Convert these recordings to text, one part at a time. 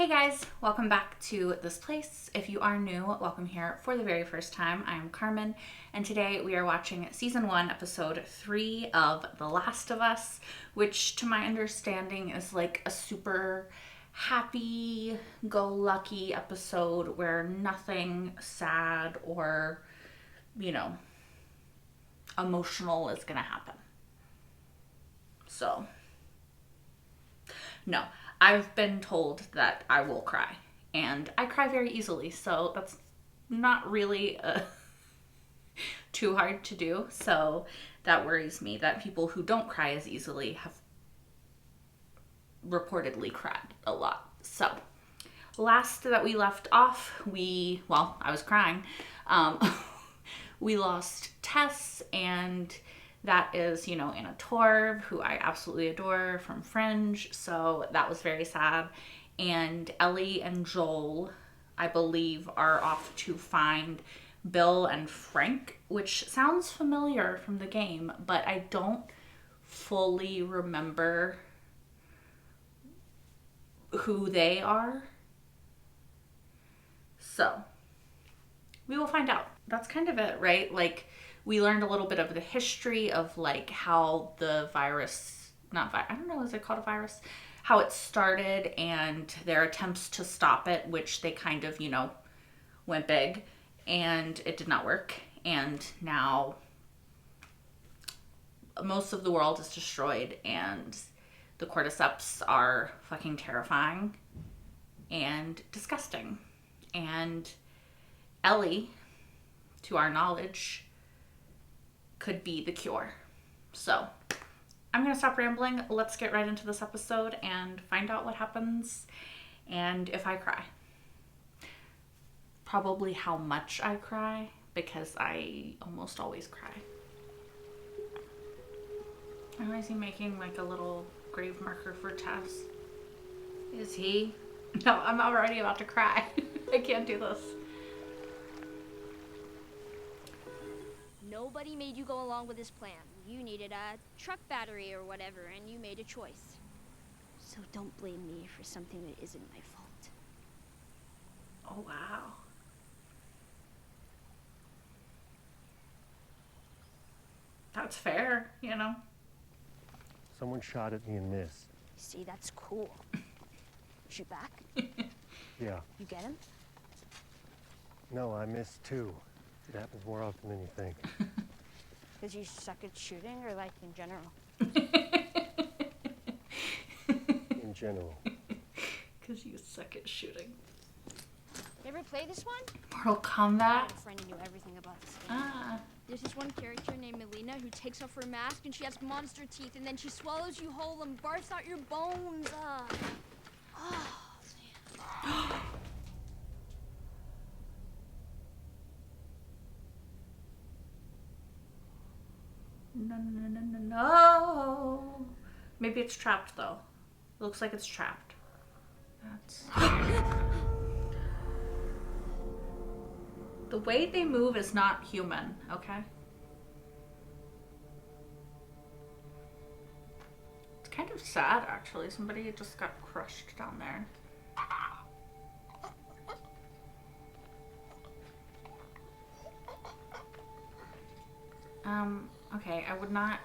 Hey guys, welcome back to this place. If you are new, welcome here for the very first time. I'm Carmen, and today we are watching season 1, episode 3 of The Last of Us, which to my understanding is like a super happy go lucky episode where nothing sad or, emotional is gonna happen. So, no. I've been told that I will cry, and I cry very easily, so that's not really too hard to do. So that worries me that people who don't cry as easily have reportedly cried a lot. So last that we left off, I was crying. Um, we lost Tess, and that is, Anna Torv, who I absolutely adore from Fringe. So that was very sad. And Ellie and Joel, I believe, are off to find Bill and Frank, which sounds familiar from the game, but I don't fully remember who they are. So we will find out. That's kind of it, right? Like, we learned a little bit of the history of like how the virus, I don't know, is it called a virus? How it started and their attempts to stop it, which they kind of, went big and it did not work. And now most of the world is destroyed and the cordyceps are fucking terrifying and disgusting. And Ellie, to our knowledge, could be the cure. So I'm going to stop rambling. Let's get right into this episode and find out what happens and if I cry. Probably how much I cry, because I almost always cry. Why is he making like a little grave marker for Tess? Is he? No, I'm already about to cry. I can't do this. Nobody made you go along with this plan. You needed a truck battery or whatever, and you made a choice. So don't blame me for something that isn't my fault. Oh, wow. That's fair, Someone shot at me and missed. See, that's cool. Shoot back? Yeah. You get him? No, I missed too. It happens more often than you think. Because you suck at shooting, or like in general? In general. Because you suck at shooting. You ever play this one? Mortal I Kombat? had a friend who knew everything about this game. Ah. There's this one character named Melina who takes off her mask and she has monster teeth, and then she swallows you whole and barfs out your bones. Oh, man. No. Maybe it's trapped though. It looks like it's trapped. That's the way they move is not human, okay? It's kind of sad actually. Somebody just got crushed down there. Okay, I would not...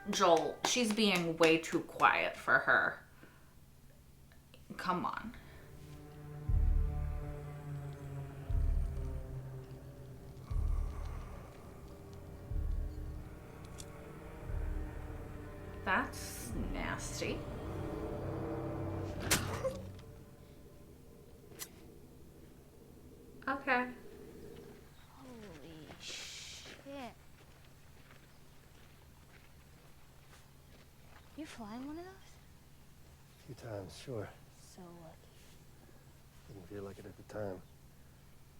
Joel, she's being way too quiet for her. Come on. That's nasty. Okay. Holy shit. You flying one of those? A few times, sure. So lucky. Didn't feel like it at the time.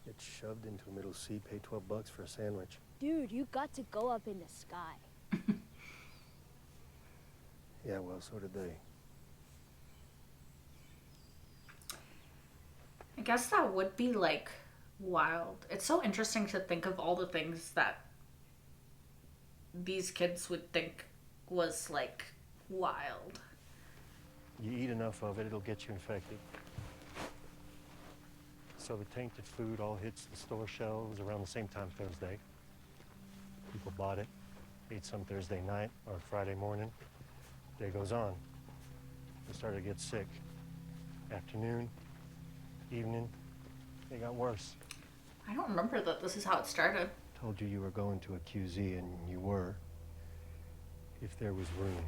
Get shoved into a middle seat, pay $12 for a sandwich. Dude, you got to go up in the sky. Yeah, well, so did they. I guess that would be like wild. It's so interesting to think of all the things that these kids would think was like wild. You eat enough of it, it'll get you infected. So the tainted food all hits the store shelves around the same time Thursday. People bought it, ate some Thursday night or Friday morning. Day goes on. They started to get sick. Afternoon, evening, they got worse. I don't remember that this is how it started. Told you were going to a QZ, and you were. If there was room.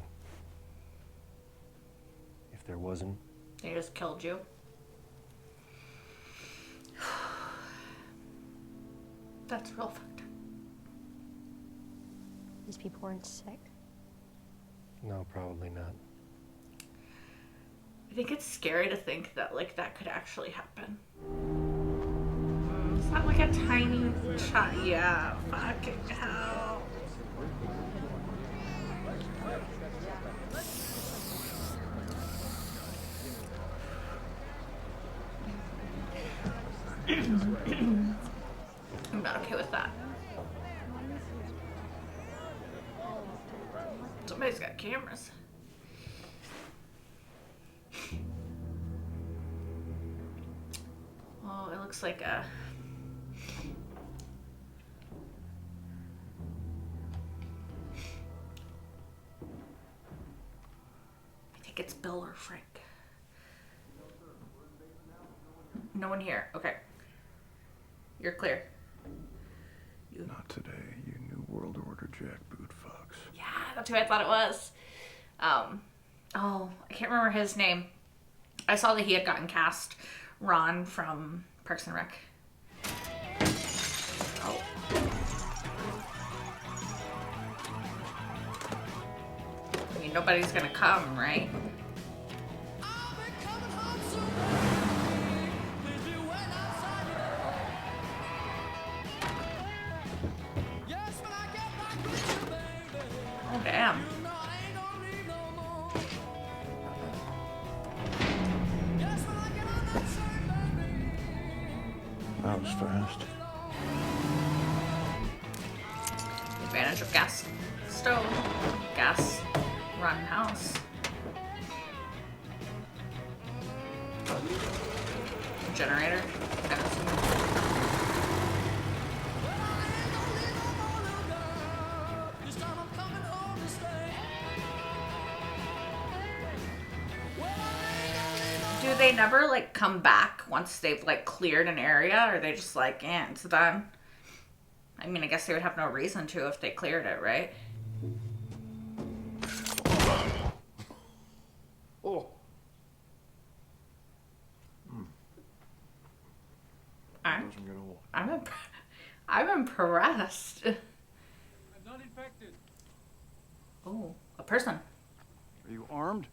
If there wasn't, They just killed you. That's real fucked up. These people weren't sick. no, probably not. I think it's scary to think that like that could actually happen. It's not like a tiny child. Yeah, fucking hell. I'm not okay with that. Somebody's got cameras. Oh, it looks like a... I think it's Bill or Frank. No one here. Okay. You're clear. Not today, you New World Order jackboot fucks. Yeah, that's who I thought it was. I can't remember his name. I saw that he had gotten cast. Ron from Parks and Rec. Oh. I mean, nobody's gonna come, right? Oh, damn. That was fast. Advantage of gas stove, gas run house. Generator. I'm assuming. Do they never like come back once they've like cleared an area, or are they just like, yeah, it's done? I mean, I guess they would have no reason to if they cleared it, right? Oh. I'm, Doesn't get old. I'm impressed. I'm not infected. Oh, a person. Are you armed?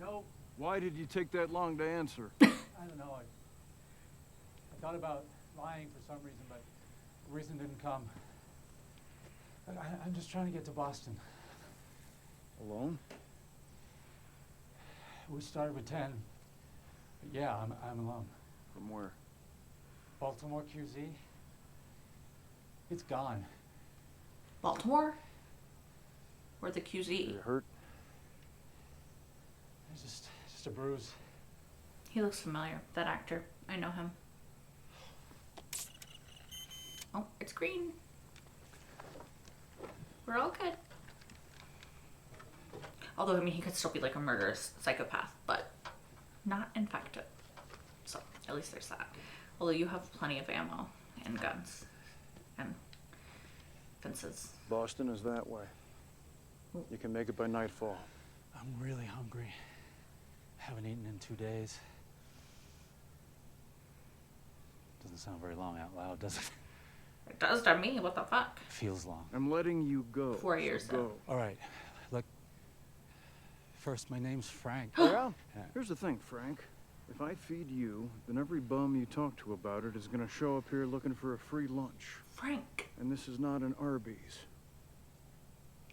No, Why did you take that long to answer? I don't know. I thought about lying for some reason, but the reason didn't come. I'm just trying to get to Boston. Alone? We started with 10. But yeah, I'm alone. From where? Baltimore QZ. It's gone. Baltimore? Or the QZ? You hurt? It's just a bruise. He looks familiar, that actor. I know him. Oh, it's green. We're all good. Although, I mean, he could still be like a murderous psychopath, but not infected. So, at least there's that. Although you have plenty of ammo and guns and fences. Boston is that way. You can make it by nightfall. I'm really hungry. Haven't eaten in 2 days. Doesn't sound very long out loud, does it? It does to me. What the fuck? Feels long. I'm letting you go. 4 years, so go. All right, look. First, my name's Frank. Yeah? Yeah. Here's the thing, Frank. If I feed you, then every bum you talk to about it is gonna show up here looking for a free lunch. Frank. And this is not an Arby's.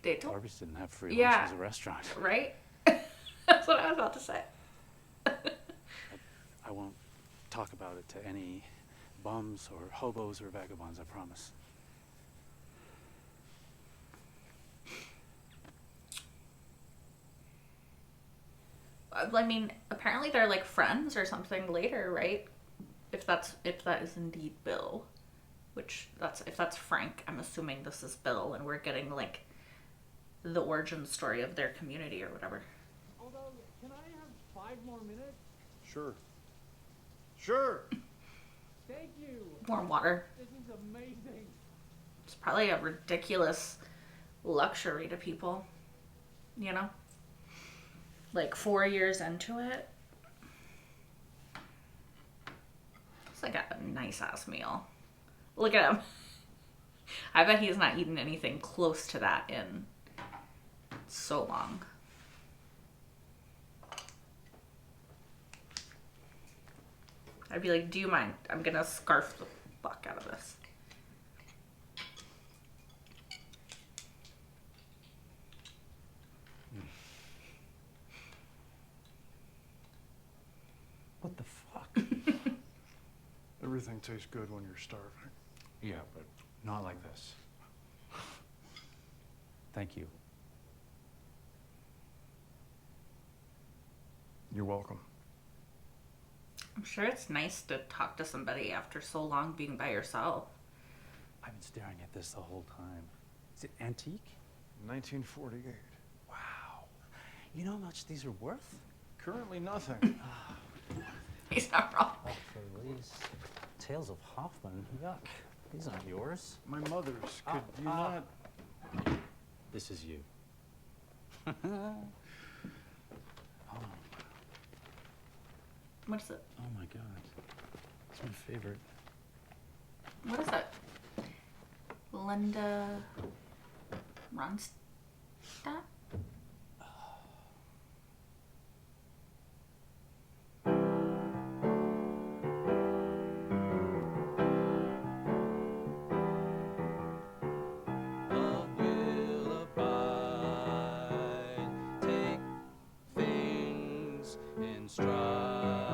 They told Arby's didn't have free Yeah. lunch as a restaurant. right? That's what I was about to say. I won't talk about it to any bums or hobos or vagabonds, I promise. I mean, apparently they're like friends or something later, right? If that is indeed Bill, if that's Frank, I'm assuming this is Bill, and we're getting like the origin story of their community or whatever. Although, can I have 5 more minutes? Sure. Sure! Thank you. Warm water. This is amazing. It's probably a ridiculous luxury to people, you know? Like 4 years into it. It's like a nice ass meal. Look at him. I bet he's not eaten anything close to that in so long. I'd be like, do you mind? I'm gonna scarf the fuck out of this. What the fuck? Everything tastes good when you're starving. Yeah, but not like this. Thank you. You're welcome. I'm sure it's nice to talk to somebody after so long being by yourself. I've been staring at this the whole time. Is it antique? 1948. Wow. You know how much these are worth? Currently nothing. He's not wrong. Oh, please. Tales of Hoffman. Yuck. These aren't yours. My mother's. Could you not? This is you. Oh. What is it? Oh my god. It's my favorite. What is it? Linda Ronstadt? Love will abide, take things in stride.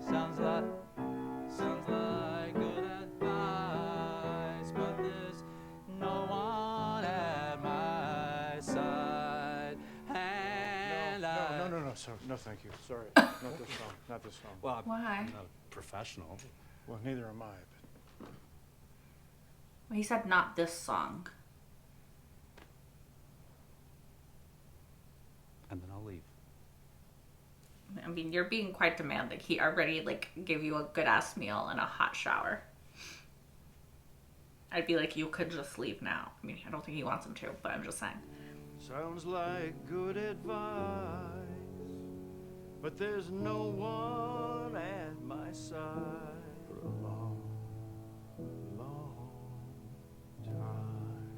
Sounds like good advice, but there's no one at my side. And No, sir. No, thank you. Sorry. Not this song. Not this song. Well, Why? I'm not a professional. Well, neither am I. Well, he said not this song. And then I'll leave. I mean, you're being quite demanding. He already like gave you a good ass meal and a hot shower. I'd be like, you could just leave now. I mean, I don't think he wants him to, but I'm just saying. Sounds like good advice, but there's no one at my side for a long, long time.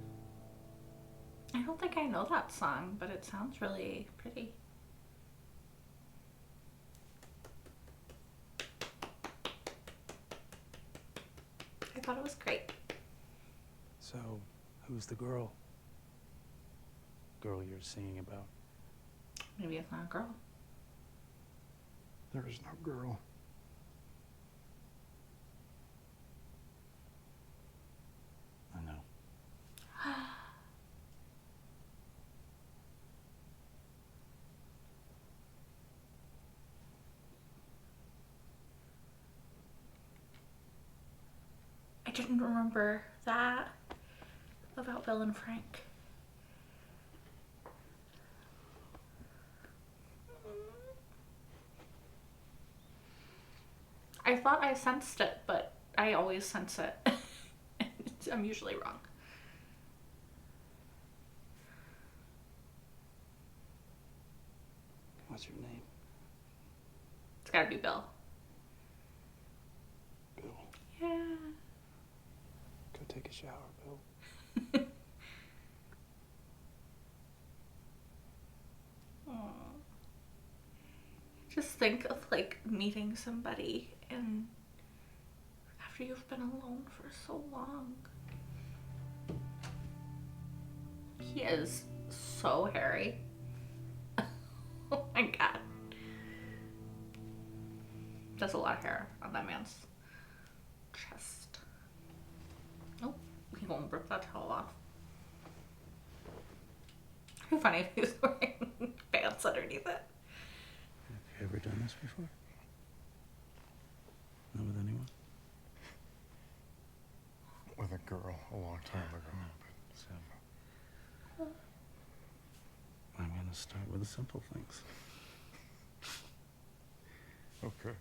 I don't think I know that song, but it sounds really pretty. I thought it was great. So, who's the girl? Girl you're singing about? Maybe it's not a girl. There is no girl. I know. I didn't remember that about Bill and Frank. I thought I sensed it, but I always sense it. I'm usually wrong. What's your name? It's gotta be Bill. Bill. Yeah. Go take a shower, Bill. Aw. Just think of like meeting somebody and after you've been alone for so long. He is so hairy. Oh my god. That's a lot of hair on that man's chest. Oh, he won't rip that towel off. It'd be funny if he was wearing pants underneath it. You ever done this before? Not with anyone? With a girl a long time ago. So, I'm gonna start with the simple things. Okay.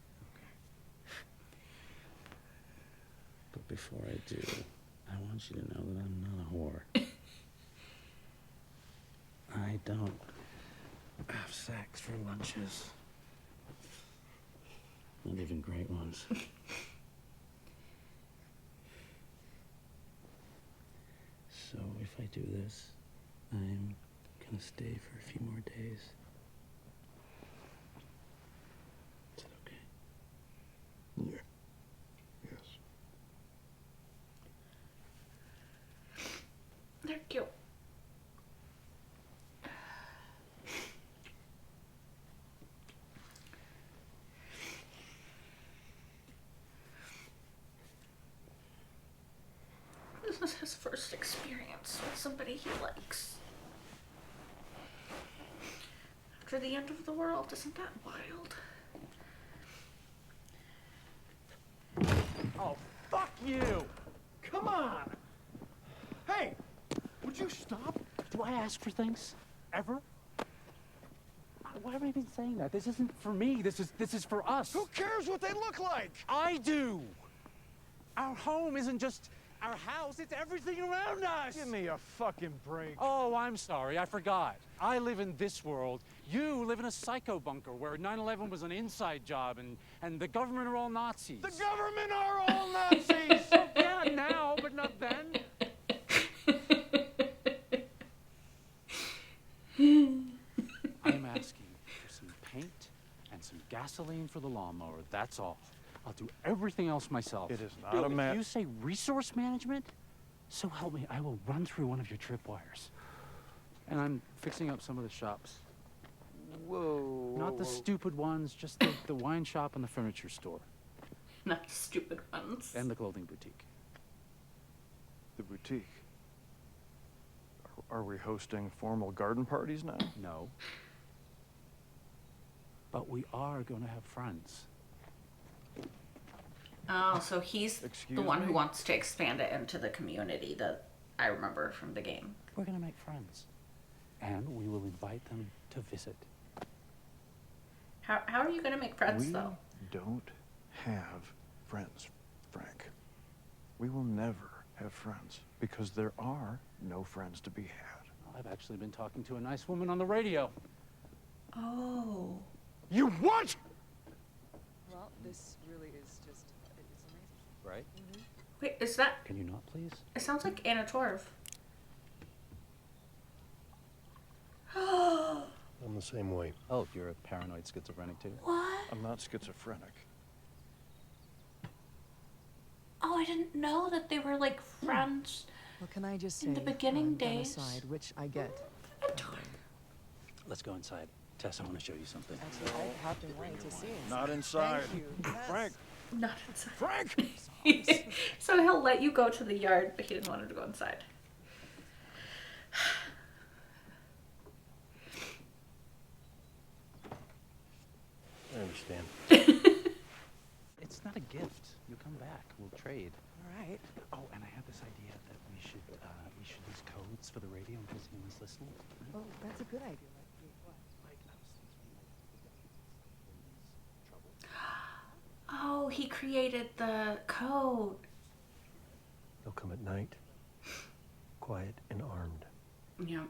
But before I do, I want you to know that I'm not a whore. I don't have sex for lunches. Not even great ones. So if I do this, I'm gonna stay for a few more days. Is that okay? Yeah. Yes. They're cute. This is his first experience with somebody he likes. After the end of the world, isn't that wild? Oh, fuck you! Come on! Hey! Would you stop? Do I ask for things? Ever? Why am I even saying that? This isn't for me. This is for us. Who cares what they look like? I do. Our home isn't just our house, it's everything around us. Give me a fucking break. Oh, I'm sorry, I forgot. I live in this world. You live in a psycho bunker where 9/11 was an inside job and the government are all Nazis. The government are all Nazis! Yeah, now, but not then. I'm asking for some paint and some gasoline for the lawnmower, that's all. I'll do everything else myself. It is not Bill, a ma- if you say resource management, so help me, I will run through one of your tripwires. And I'm fixing up some of the shops. Whoa. Not the stupid ones, just the wine shop and the furniture store. Not the stupid ones. And the clothing boutique. The boutique. Are we hosting formal garden parties now? No. But we are going to have friends. Oh, so he's Excuse the one me? who wants to expand it into the community that I remember from the game. We're going to make friends. And we will invite them to visit. How are you going to make friends, We though? don't have friends, Frank. We will never have friends because there are no friends to be had. I've actually been talking to a nice woman on the radio. Oh. You what? Well, this really is just, it's amazing. Right? Wait, is that... Can you not, please? It sounds like Anna Torv. Oh, I'm the same way. Oh, you're a paranoid schizophrenic too? what? I'm not schizophrenic. Oh, I didn't know that they were, like, friends. Well, can I just say, In the beginning on days- aside, which I get. Let's go inside. Tess, I want to show you something. Actually, I have been wanting to see it. Not inside. Thank you. Yes. Frank! Not inside. Frank! So he'll let you go to the yard, but he didn't want her to go inside. I understand. It's not a gift. You'll come back. We'll trade. All right. Oh, and I have this idea that we should use codes for the radio in case anyone's listening. Oh, that's a good idea. Like, what? Like, I was thinking, like, trouble. Oh, he created the code. They'll come at night, quiet and armed. Yeah.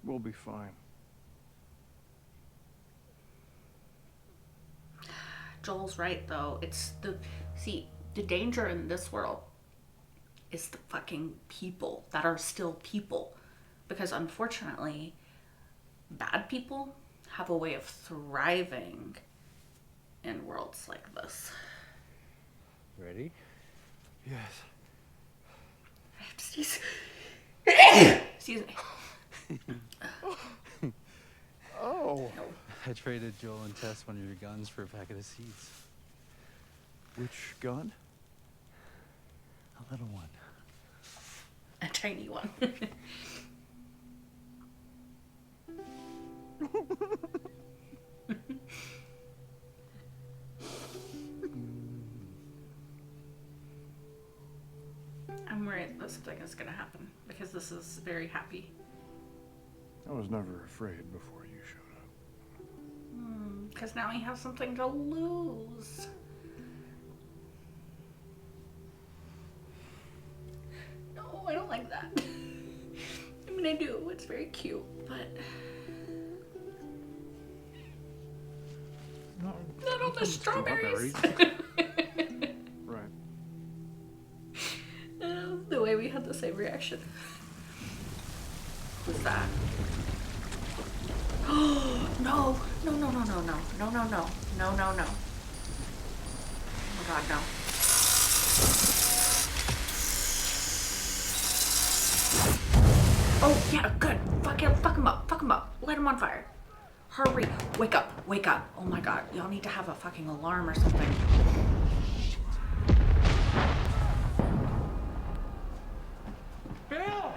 We'll be fine. Joel's right, though. It's the... See, the danger in this world is the fucking people that are still people. Because unfortunately, bad people have a way of thriving in worlds like this. Ready? Yes. I have to sneeze. Excuse me. Oh. I traded Joel and Tess one of your guns for a packet of seeds. Which gun? A little one. A tiny one. I'm worried that something is gonna happen because this is very happy. I was never afraid before you showed up. Because now he has something to lose. No, I don't like that. I mean, I do. It's very cute, but No, not all the strawberries. Right. The way we had the same reaction. Who's that? Oh no! No! No! No! No! No! No! No! No! No! No! No! Oh my God! No! Oh yeah, good. Fuck him! Fuck him up! Fuck him up! Light him on fire! Hurry! Wake up! Wake up! Oh my God! Y'all need to have a fucking alarm or something. Bill!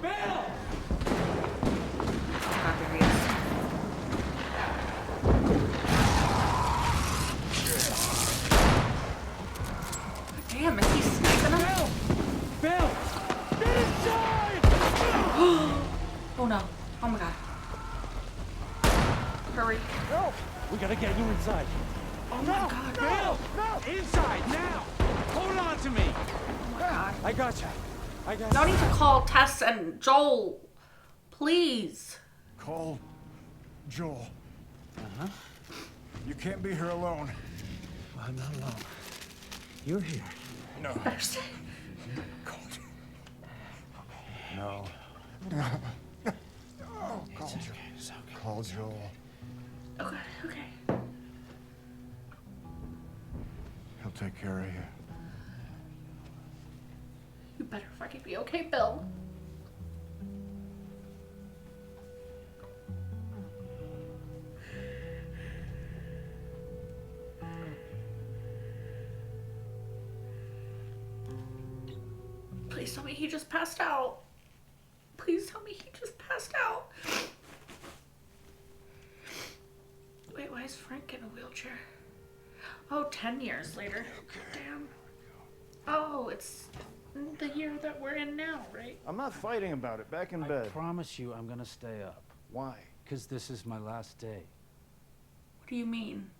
Bill! Oh God, there he is. Damn, is he sniping him? Bill! Get inside! Oh no. Oh my God. Hurry. No! We gotta get you inside. Oh my God. Bill! No! Inside, now! Hold on to me! Oh my God. I gotcha. I got Y'all need to call Tess and Joel. Please. Call Joel. You can't be here alone. I'm not alone. You're here. No. Better stay. Call Joel. No. Call Joel. It's okay. Call Joel. Okay, okay. He'll take care of you. You better fucking be okay, Bill. Please tell me he just passed out. Please tell me he just passed out. Wait, why is Frank in a wheelchair? Oh, 10 years later. Damn. Oh, it's the year that we're in now, right? I'm not fighting about it. Back in I bed. promise you I'm gonna stay up. Why? Because this is my last day. What do you mean?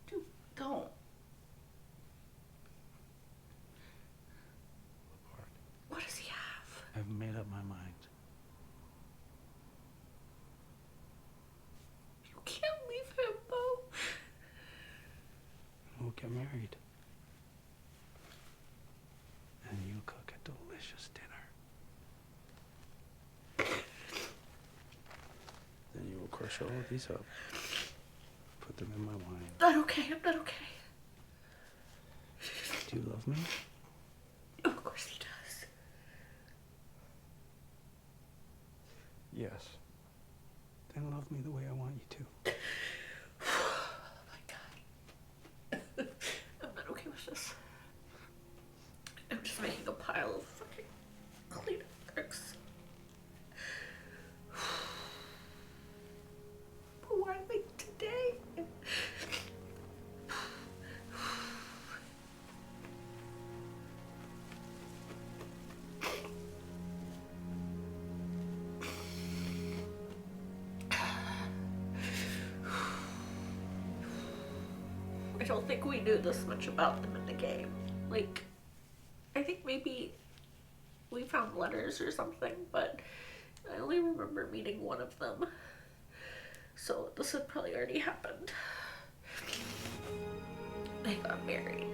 Dude, don't. What does he have? I've made up my mind. You can't leave him, though. We'll get married. And you cook a delicious dinner. Then you will crush all of these up, put them in my wine. Not okay, I'm not okay. Do you love me? Of course he does. Yes. Then love me the way I want you to. Oh my God. I'm not okay with this. I'm just making a pile of fucking cleanup bricks. But why like today? I don't think we knew this much about them in the game. Like, I think maybe we found letters or something, but I only remember meeting one of them. So this had probably already happened. They got married.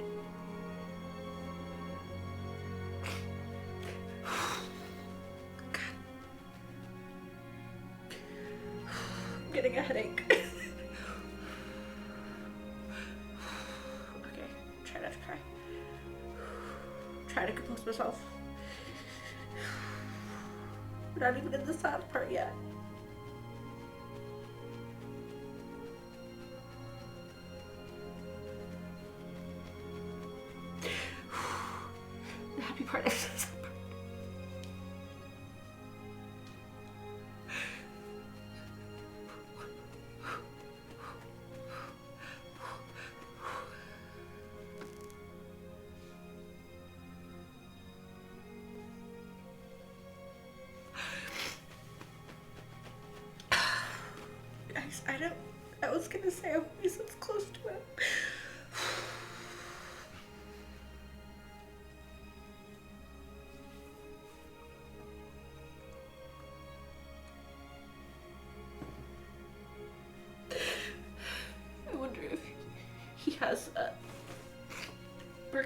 God. I'm getting a headache. Okay, try not to cry. Try to compose myself. We're not even in the sad part yet. The happy part is the sad part.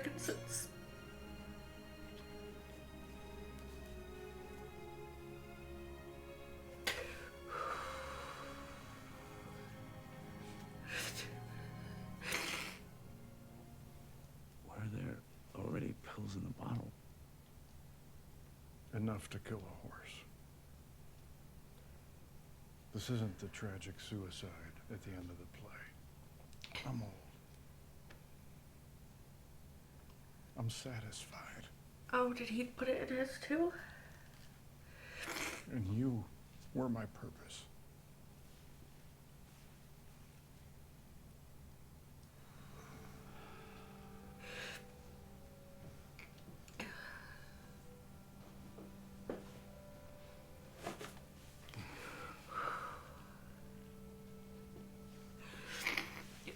Parkinson's. Were there already pills in the bottle? Enough to kill a horse. This isn't the tragic suicide at the end of the play. I'm old. I'm satisfied. Oh, did he put it in his too? And you were my purpose.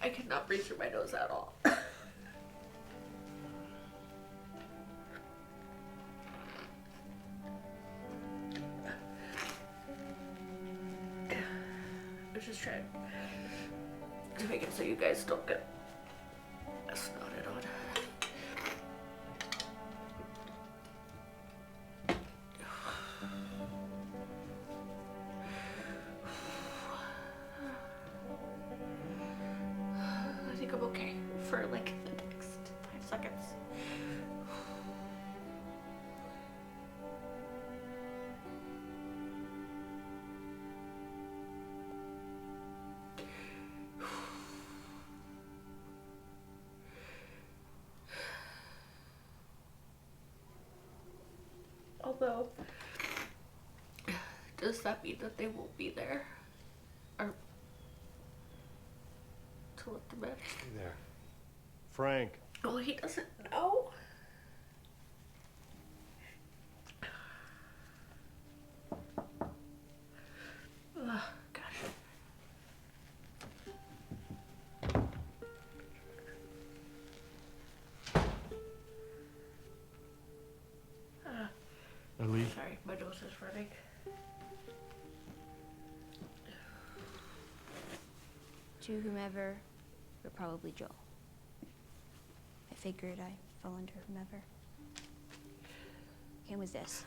I cannot breathe through my nose at all. I'm just trying to make it so you guys don't get snotted on. I think I'm okay for like the next 5 seconds. Although, does that mean that they won't be there? Or to let them in? Stay there. Frank. Well, he doesn't know. Ugh, gosh. Ellie. Sorry, my nose is running. To whomever, but probably Joel. I figured I fell under whomever. Came with this.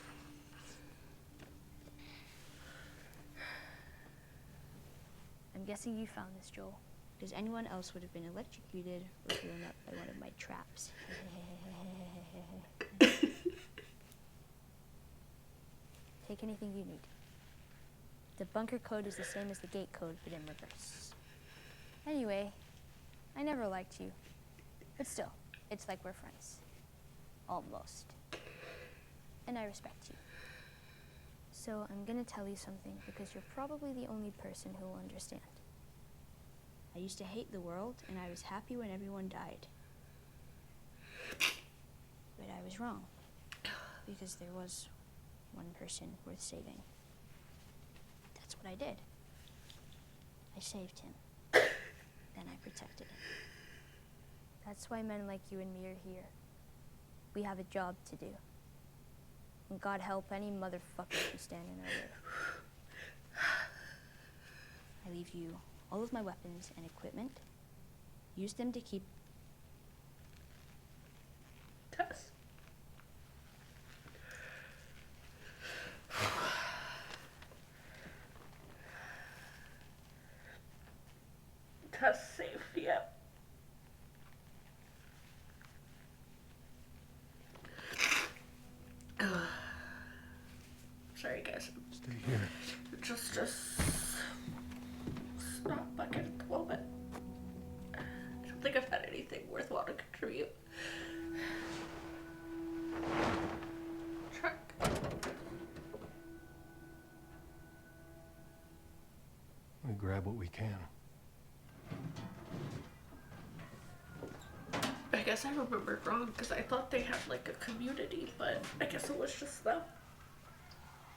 I'm guessing you found this, Joel, because anyone else would have been electrocuted or blown up by one of my traps. Take anything you need. The bunker code is the same as the gate code, but in reverse. Anyway, I never liked you. But still, it's like we're friends. Almost. And I respect you. So I'm gonna tell you something because you're probably the only person who will understand. I used to hate the world, and I was happy when everyone died. But I was wrong. Because there was one person worth saving. That's what I did. I saved him. Then I protected him. That's why men like you and me are here. We have a job to do. And God help any motherfucker who stand in our way. I leave you all of my weapons and equipment. Use them to keep... Tess. Tess safe, yep. Sorry guys. Stay here. Just stop bucket at the moment. I don't think I've had anything worthwhile to contribute. Truck. We grab what we can. I guess I remembered wrong because I thought they had like a community, but I guess it was just them.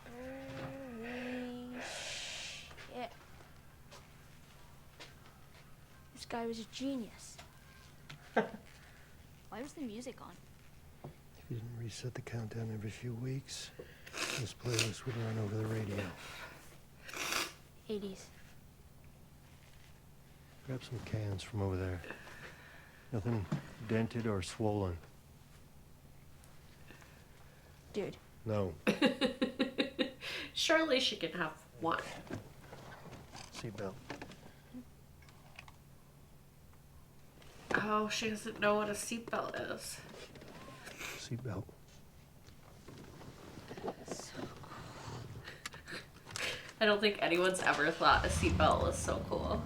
Holy shit. This guy was a genius. Why was the music on? If you didn't reset the countdown every few weeks, this playlist would run over the radio. 80s. Grab some cans from over there. Nothing dented or swollen. Dude. No. Surely she can have one. Seatbelt. Oh, she doesn't know what a seatbelt is. Seatbelt. I don't think anyone's ever thought a seatbelt was so cool.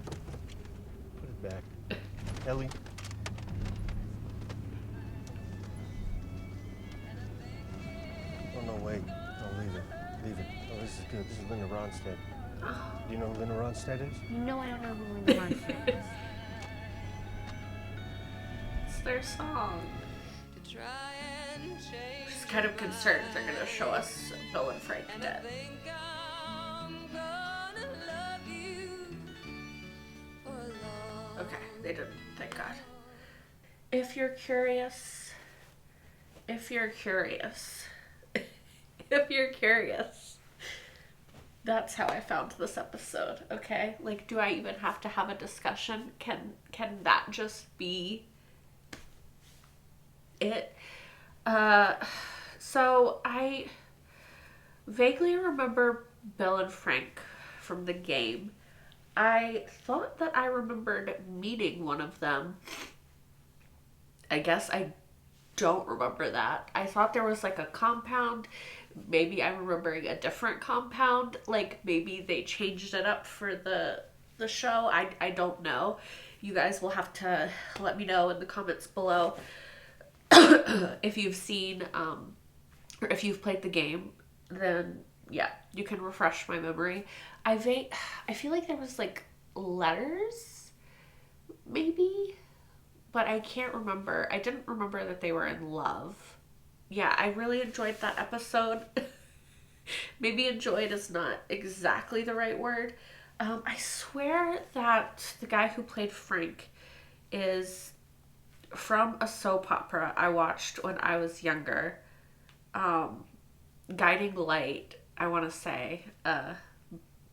Put it back. Ellie. Oh, no, wait. No, leave it. Leave it. Oh, this is good. This is Linda Ronstadt. Do you know who Linda Ronstadt is? No, I don't know who Linda Ronstadt is. It's their song. To try and change Just kind of concerned they're gonna show us Bill and Frank and I dead. think I'm gonna love you for long. Okay, they didn't. Thank God. If you're curious, if you're curious, that's how I found this episode. Okay, like, do I even have to have a discussion? Can that just be it? So I vaguely remember Bill and Frank from the game. I thought that I remembered meeting one of them. I guess I don't remember that. I thought there was like a compound. Maybe I'm remembering a different compound. Like maybe they changed it up for the show. I don't know. You guys will have to let me know in the comments below if you've seen or if you've played the game. Then yeah, you can refresh my memory. I feel like there was like letters, maybe, but I can't remember. I didn't remember that they were in love. Yeah, I really enjoyed that episode. Maybe enjoyed is not exactly the right word. I swear that the guy who played Frank is from a soap opera I watched when I was younger. Guiding Light, I want to say.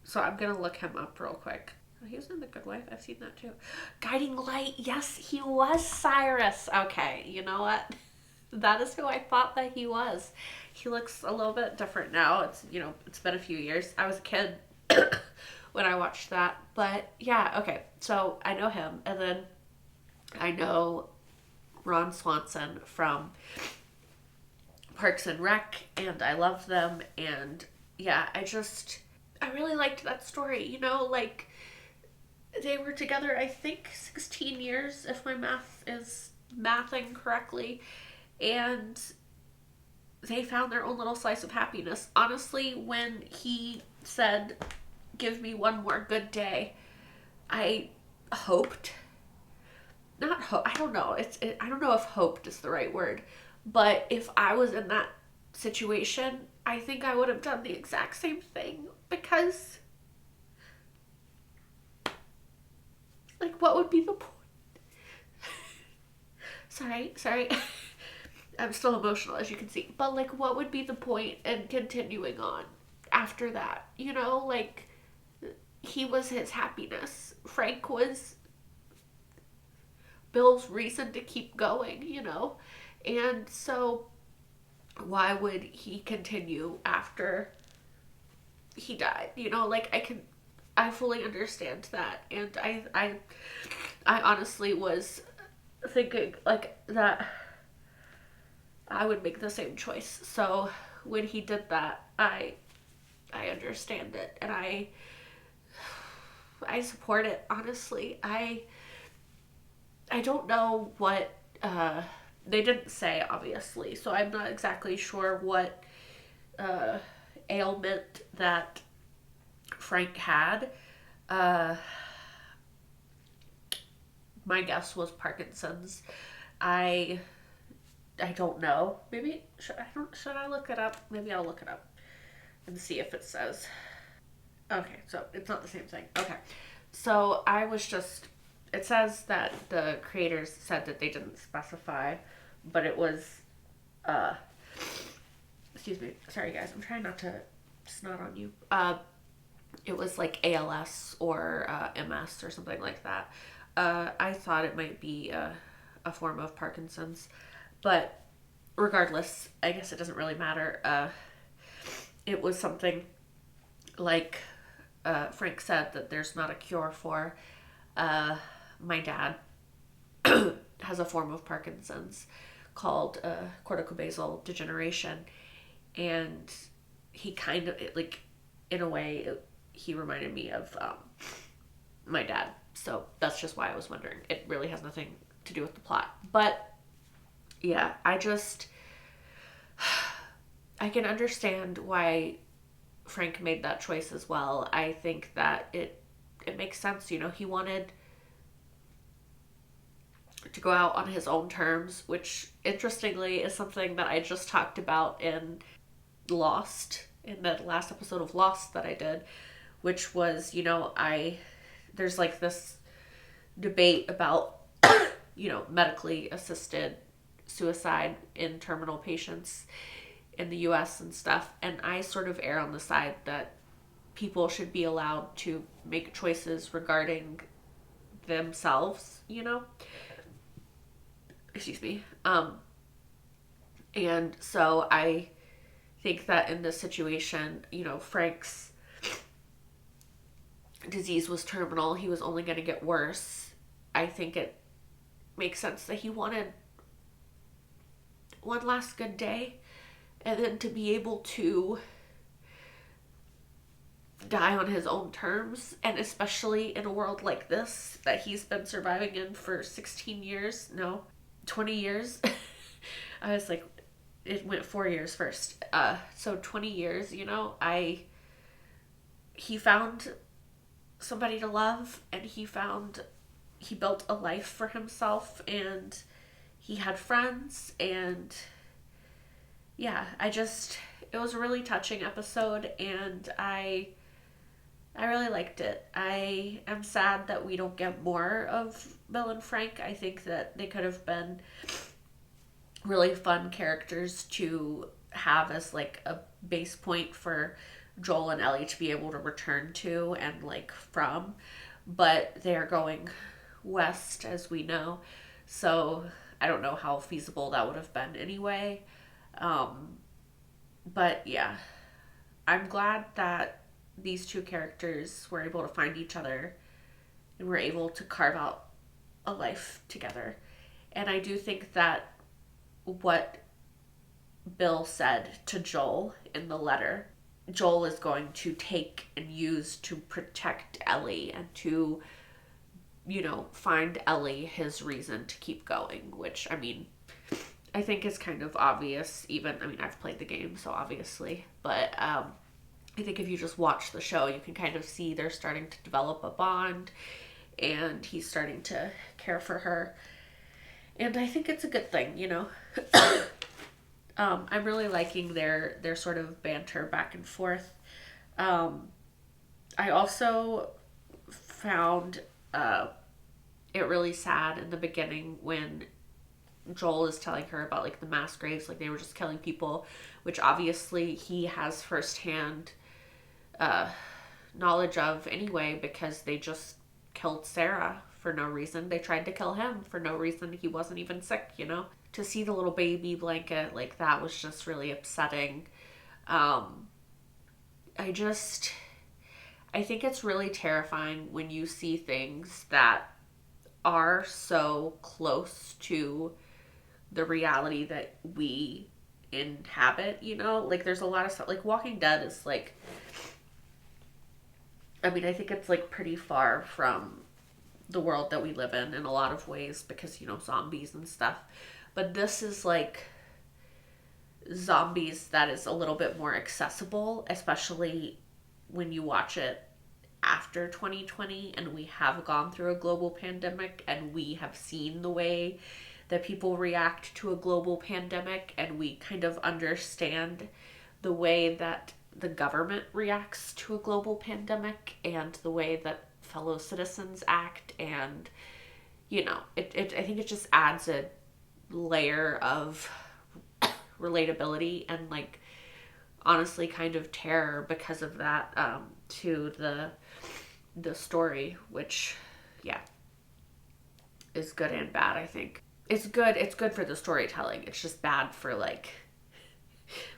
So I'm going to look him up real quick. He was in The Good Wife. I've seen that too. Guiding Light. Yes, he was Cyrus. Okay, you know what? That is who I thought that he was. He looks a little bit different now. It's been a few years. I was a kid when I watched that. But yeah, okay. So I know him. And then I know Ron Swanson from Parks and Rec. And I love them. And yeah, I really liked that story. Like they were together, I think 16 years, if my math is mathing correctly. And they found their own little slice of happiness. Honestly, when he said, "Give me one more good day," I hoped, not hope, I don't know. I don't know if hoped is the right word, but if I was in that situation, I think I would have done the exact same thing, because like, what would be the point? Sorry. I'm still emotional, as you can see. But, like, what would be the point in continuing on after that? Like, he was his happiness. Frank was Bill's reason to keep going, And so, why would he continue after he died? Like, I fully understand that. And I honestly was thinking, like, that I would make the same choice. So when he did that, I understand it, and I support it. Honestly, I don't know what they didn't say, obviously, so I'm not exactly sure what ailment that Frank had. My guess was Parkinson's. I don't know. Maybe should I look it up? Maybe I'll look it up and see if it says. Okay, so it's not the same thing. Okay. So it says that the creators said that they didn't specify, but it was excuse me. Sorry guys, I'm trying not to snot on you. It was like ALS or MS or something like that. I thought it might be a form of Parkinson's. But regardless, I guess it doesn't really matter. It was something like Frank said, that there's not a cure for. My dad has a form of Parkinson's called corticobasal degeneration, and he kind of, like, in a way, he reminded me of my dad. So that's just why I was wondering. It really has nothing to do with the plot. But yeah, I can understand why Frank made that choice as well. I think that it makes sense. You know, he wanted to go out on his own terms, which interestingly is something that I just talked about in Lost, in the last episode of Lost that I did, which was, you know, there's like this debate about, you know, medically assisted suicide in terminal patients in the US and stuff, and I sort of err on the side that people should be allowed to make choices regarding themselves, you know? Excuse me. And so I think that in this situation, you know, Frank's disease was terminal. He was only going to get worse. I think it makes sense that he wanted one last good day, and then to be able to die on his own terms, and especially in a world like this that he's been surviving in for 16 years, no, 20 years. I was like, it went 4 years first. So 20 years, you know, he found somebody to love, and he built a life for himself, and he had friends, and yeah, it was a really touching episode, and I really liked it. I am sad that we don't get more of Bill and Frank. I think that they could have been really fun characters to have as like a base point for Joel and Ellie to be able to return to and like from, but they're going west, as we know, so I don't know how feasible that would have been anyway. But yeah, I'm glad that these two characters were able to find each other and were able to carve out a life together. And I do think that what Bill said to Joel in the letter, Joel is going to take and use to protect Ellie and to, you know, find Ellie his reason to keep going, which, I mean, I think is kind of obvious. I've played the game, so obviously, but I think if you just watch the show, you can kind of see they're starting to develop a bond, and he's starting to care for her, and I think it's a good thing, you know. I'm really liking their sort of banter back and forth. I also found it really sad in the beginning when Joel is telling her about like the mass graves, like they were just killing people, which obviously he has firsthand knowledge of anyway, because they just killed Sarah for no reason. They tried to kill him for no reason. He wasn't even sick, you know. To see the little baby blanket, like, that was just really upsetting. I think it's really terrifying when you see things that are so close to the reality that we inhabit, you know? Like, there's a lot of stuff, like, Walking Dead is, like, I think it's, like, pretty far from the world that we live in a lot of ways, because, you know, zombies and stuff. But this is, like, zombies that is a little bit more accessible, especially when you watch it after 2020, and we have gone through a global pandemic, and we have seen the way that people react to a global pandemic, and we kind of understand the way that the government reacts to a global pandemic, and the way that fellow citizens act, and, you know, I think it just adds a layer of relatability and, like, honestly kind of terror because of that, to the story, which, yeah, is good and bad, I think. it's good. It's good for the storytelling. It's just bad for like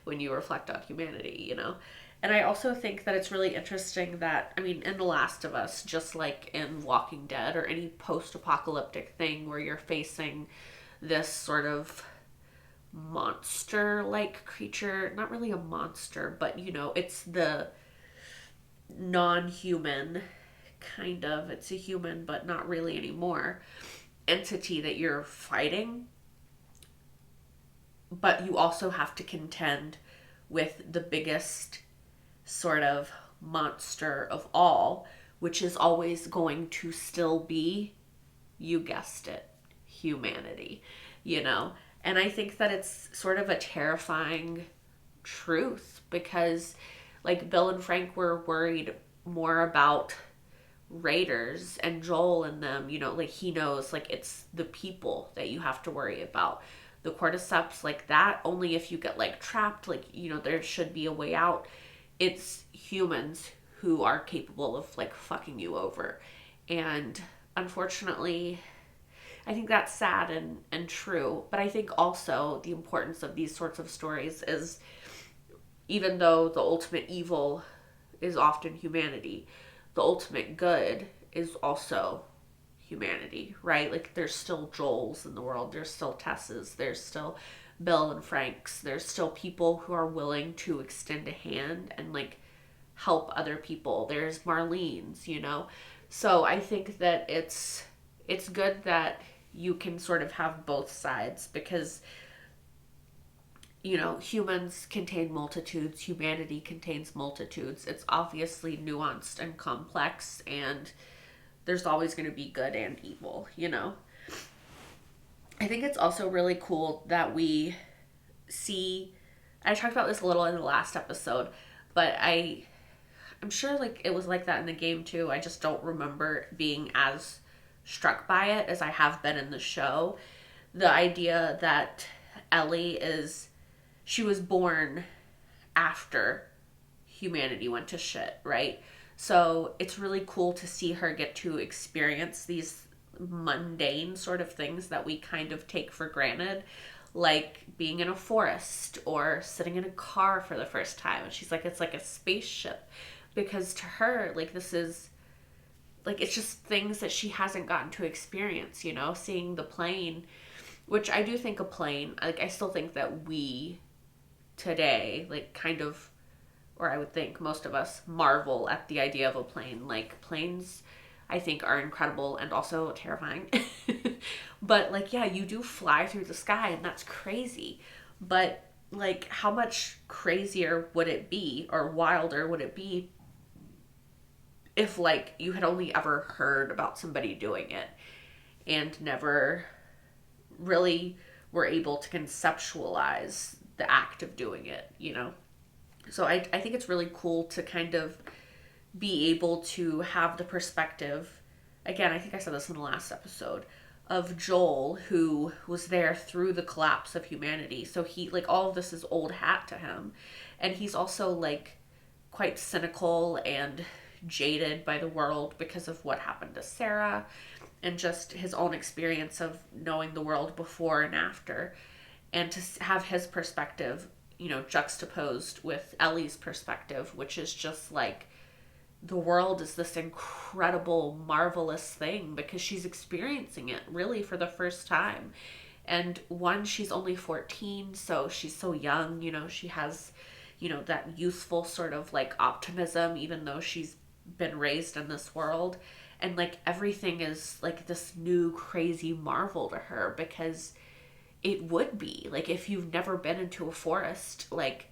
when you reflect on humanity, you know? And I also think that it's really interesting that, I mean, in The Last of Us, just like in Walking Dead or any post apocalyptic thing where you're facing this sort of monster like creature, not really a monster, but you know, it's the non human kind of, it's a human, but not really anymore, entity that you're fighting. But you also have to contend with the biggest sort of monster of all, which is always going to still be, you guessed it, humanity, you know? And I think that it's sort of a terrifying truth because, like, Bill and Frank were worried more about Raiders and Joel and them, you know, like, he knows, like, it's the people that you have to worry about. The cordyceps, like that, only if you get like trapped, like, you know, there should be a way out. It's humans who are capable of like fucking you over. And unfortunately, I think that's sad and true. But I think also the importance of these sorts of stories is, even though the ultimate evil is often humanity, the ultimate good is also humanity, right? Like, there's still Joels in the world, there's still Tess's, there's still Bill and Frank's, there's still people who are willing to extend a hand and like help other people. There's Marlene's, you know? So I think that it's good that you can sort of have both sides because, you know, humans contain multitudes, humanity contains multitudes. It's obviously nuanced and complex, and there's always going to be good and evil, you know? I think it's also really cool that we see, I talked about this a little in the last episode, but I'm sure like it was like that in the game too. I just don't remember being as struck by it as I have been in the show. The idea that Ellie she was born after humanity went to shit, right? So it's really cool to see her get to experience these mundane sort of things that we kind of take for granted, like being in a forest or sitting in a car for the first time. And she's like, it's like a spaceship, because to her, like, this is like, it's just things that she hasn't gotten to experience, you know, seeing the plane, which I do think a plane, like, I still think that we today, like, kind of, or I would think most of us marvel at the idea of a plane. Like, planes, I think, are incredible and also terrifying. But, like, yeah, you do fly through the sky, and that's crazy. But, like, how much crazier would it be, or wilder would it be, if, like, you had only ever heard about somebody doing it and never really were able to conceptualize the act of doing it, you know? So I think it's really cool to kind of be able to have the perspective, again, I think I said this in the last episode, of Joel, who was there through the collapse of humanity. So he, like, all of this is old hat to him. And he's also, like, quite cynical and jaded by the world because of what happened to Sarah and just his own experience of knowing the world before and after. And to have his perspective, you know, juxtaposed with Ellie's perspective, which is just like, the world is this incredible, marvelous thing because she's experiencing it really for the first time. And one, she's only 14, so she's so young, you know, she has, you know, that youthful sort of like optimism, even though she's been raised in this world. And like, everything is like this new crazy marvel to her, because it would be like, if you've never been into a forest, like,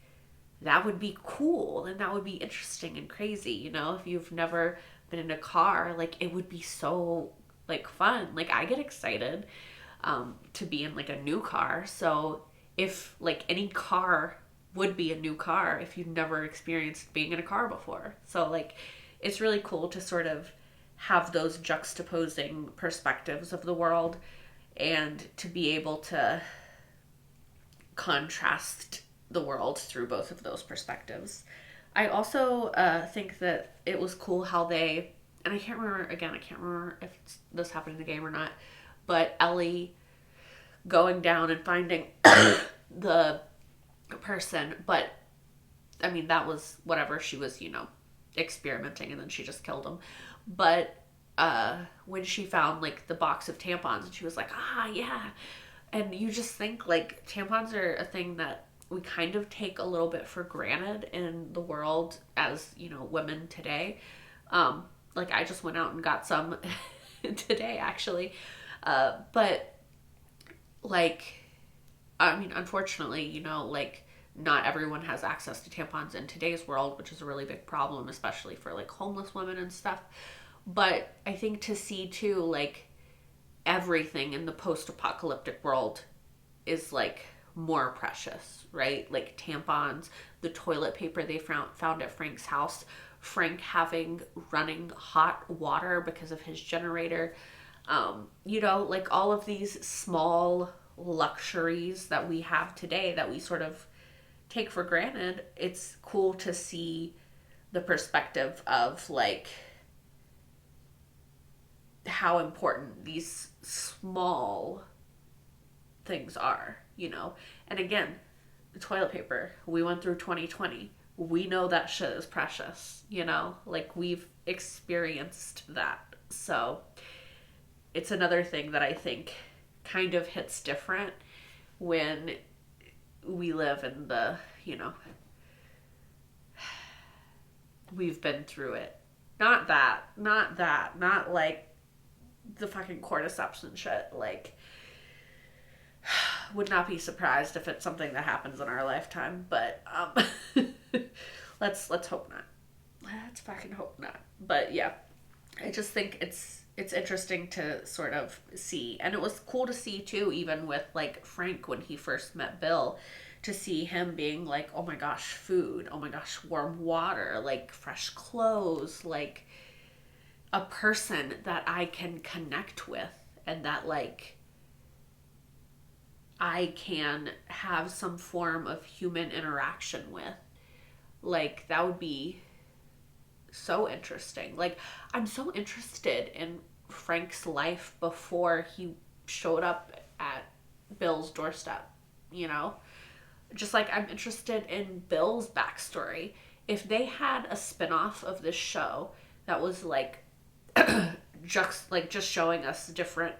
that would be cool and that would be interesting and crazy, you know? If you've never been in a car, like, it would be so like fun. Like, I get excited to be in like a new car. So if like any car would be a new car if you've never experienced being in a car before. So like, it's really cool to sort of have those juxtaposing perspectives of the world and to be able to contrast the world through both of those perspectives. I also think that it was cool how they, and I can't remember if this happened in the game or not, but Ellie going down and finding the person. But I mean, that was whatever. She was, experimenting, and then she just killed him. But when she found like the box of tampons, and she was like, yeah. And you just think like tampons are a thing that we kind of take a little bit for granted in the world as, women today. Like I just went out and got some today actually. But like, I mean, unfortunately, like not everyone has access to tampons in today's world, which is a really big problem, especially for like homeless women and stuff. But I think to see too, like everything in the post-apocalyptic world is like more precious, right? Like tampons, the toilet paper they found at Frank's house, Frank running hot water because of his generator. Like all of these small luxuries that we have today that we sort of take for granted. It's cool to see the perspective of like how important these small things are, And again, the toilet paper, we went through 2020. We know that shit is precious, Like we've experienced that. So it's another thing that I think kind of hits different when we live in the, we've been through it. Not like the fucking cordyceps and shit. Like, would not be surprised if it's something that happens in our lifetime, but let's hope not. Let's fucking hope not. But yeah, I just think it's interesting to sort of see, and it was cool to see too, even with like Frank when he first met Bill, to see him being like, oh my gosh, food, oh my gosh, warm water, like fresh clothes, like a person that I can connect with and that like I can have some form of human interaction with. Like that would be so interesting. Like I'm so interested in Frank's life before he showed up at Bill's doorstep, Just like I'm interested in Bill's backstory. If they had a spin-off of this show that was like just showing us different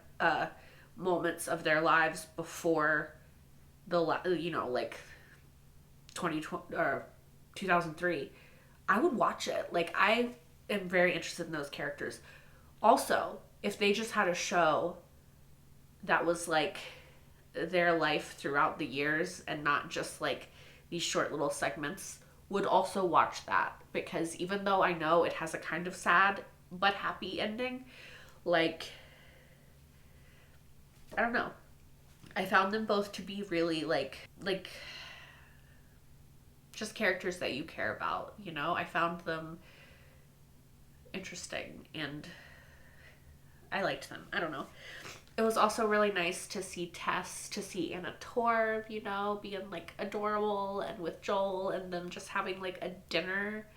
moments of their lives before the like 2020 or 2003, I would watch it. Like I am very interested in those characters. Also, if they just had a show that was like their life throughout the years and not just like these short little segments, would also watch that, because even though I know it has a kind of sad but happy ending, like I don't know, I found them both to be really like just characters that you care about, I found them interesting and I liked them. I don't know. It was also really nice to see Tess, to see Anna Torv, being like adorable and with Joel, and them just having like a dinner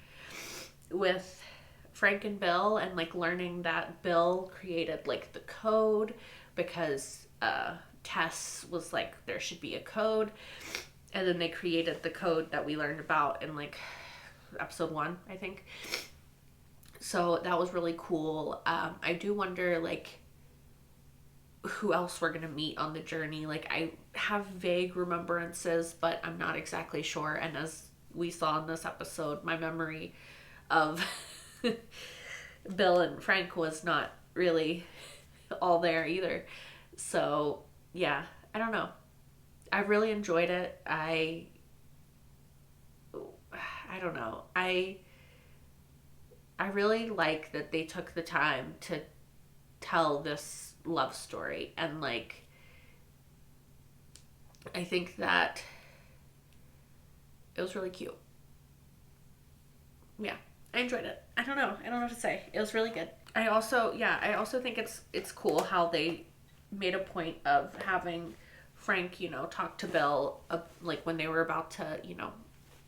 with Frank and Bill, and like learning that Bill created like the code because Tess was like, there should be a code, and then they created the code that we learned about in like episode 1, I think. So that was really cool. I do wonder like who else we're gonna meet on the journey. Like I have vague remembrances, but I'm not exactly sure. And as we saw in this episode, my memory of Bill and Frank was not really all there either. So yeah, I don't know. I really enjoyed it. I don't know. I really like that they took the time to tell this love story, and like I think that it was really cute. Yeah, I enjoyed it. I don't know what to say. It was really good. I also think it's cool how they made a point of having Frank, talk to Bill like when they were about to,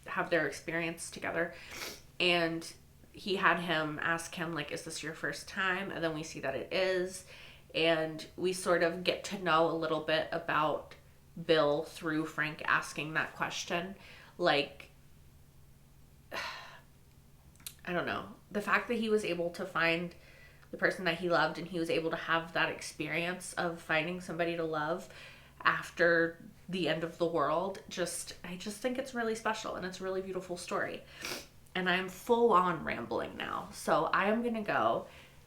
have their experience together, and he had him ask him like, is this your first time? And then we see that it is. and we sort of get to know a little bit about Bill through Frank asking that question. Like, I don't know, the fact that he was able to find the person that he loved, and he was able to have that experience of finding somebody to love after the end of the world, I just think it's really special, and it's a really beautiful story. And I'm full on rambling now, so I am gonna go.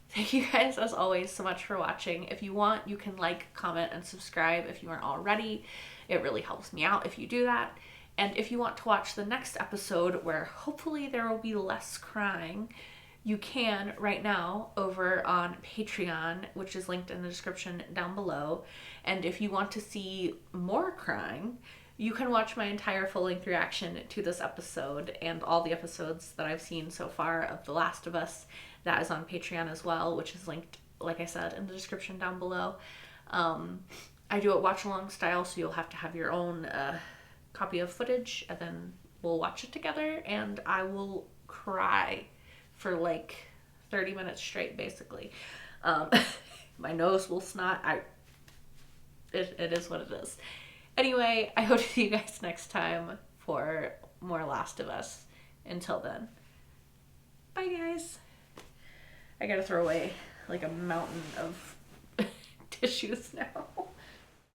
Thank you guys, as always, so much for watching. If you want, you can like, comment, and subscribe if you aren't already. It really helps me out if you do that. And if you want to watch the next episode, where hopefully there will be less crying, you can right now over on Patreon, which is linked in the description down below. And if you want to see more crying, you can watch my entire full-length reaction to this episode and all the episodes that I've seen so far of The Last of Us. That is on Patreon as well, which is linked, like I said, in the description down below. I do it watch-along style, so you'll have to have your own copy of footage, and then we'll watch it together, and I will cry for like 30 minutes straight, basically. My nose will snot. It is what it is. Anyway, I hope to see you guys next time for more Last of Us. Until then, bye guys. I gotta throw away like a mountain of tissues now.